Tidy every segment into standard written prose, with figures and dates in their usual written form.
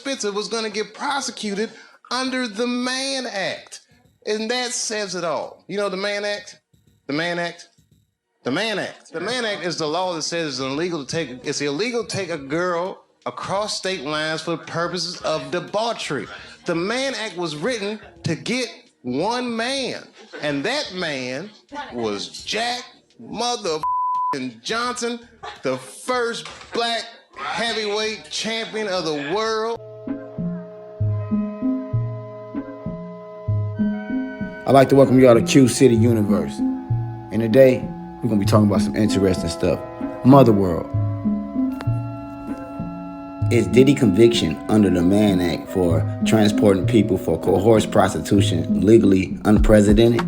Spencer was going to get prosecuted under the Mann Act. And that says it all. You know the Mann Act? The Mann Act? The Mann Act. The Mann Act is the law that says it's illegal to take a girl across state lines for purposes of debauchery. The Mann Act was written to get one man, and that man was Jack motherfucking Johnson, the first black heavyweight champion of the world. I'd like to welcome you all to Q City Universe. And today, we're going to be talking about some interesting stuff. Mother World. Is Diddy conviction under the Mann Act for transporting people for coerced prostitution legally unprecedented?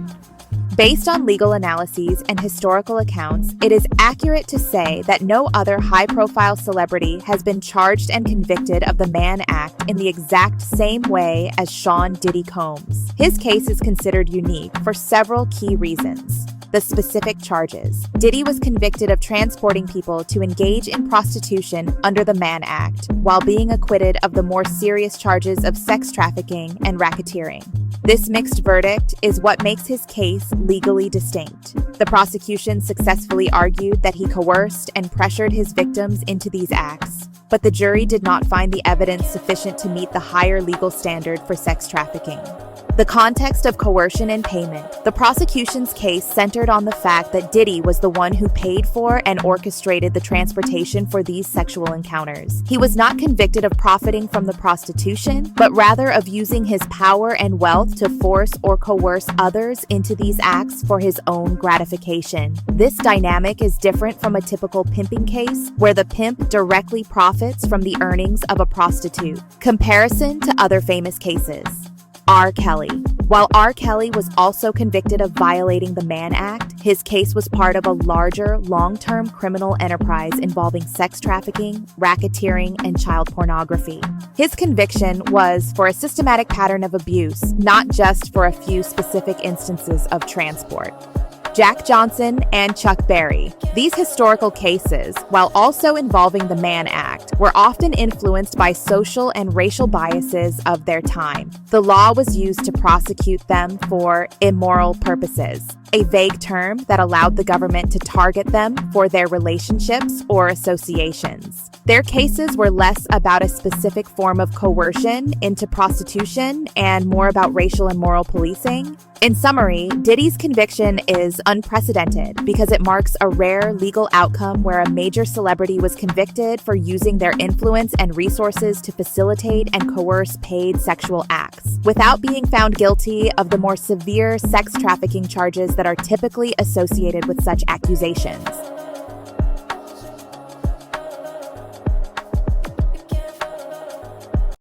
Based on legal analyses and historical accounts, it is accurate to say that no other high-profile celebrity has been charged and convicted of the Mann Act in the exact same way as Sean Diddy Combs. His case is considered unique for several key reasons. The specific charges. Diddy was convicted of transporting people to engage in prostitution under the Mann Act, while being acquitted of the more serious charges of sex trafficking and racketeering. This mixed verdict is what makes his case legally distinct. The prosecution successfully argued that he coerced and pressured his victims into these acts, but the jury did not find the evidence sufficient to meet the higher legal standard for sex trafficking. The context of coercion and payment. The prosecution's case centered on the fact that Diddy was the one who paid for and orchestrated the transportation for these sexual encounters. He was not convicted of profiting from the prostitution, but rather of using his power and wealth to force or coerce others into these acts for his own gratification. This dynamic is different from a typical pimping case, where the pimp directly profits from the earnings of a prostitute. Comparison to other famous cases. R. Kelly. While R. Kelly was also convicted of violating the Mann Act, his case was part of a larger, long-term criminal enterprise involving sex trafficking, racketeering, and child pornography. His conviction was for a systematic pattern of abuse, not just for a few specific instances of transport. Jack Johnson and Chuck Berry. These historical cases, while also involving the Mann Act, were often influenced by social and racial biases of their time. The law was used to prosecute them for immoral purposes, a vague term that allowed the government to target them for their relationships or associations. Their cases were less about a specific form of coercion into prostitution and more about racial and moral policing. In summary, Diddy's conviction is unprecedented because it marks a rare legal outcome where a major celebrity was convicted for using their influence and resources to facilitate and coerce paid sexual acts, without being found guilty of the more severe sex trafficking charges that are typically associated with such accusations.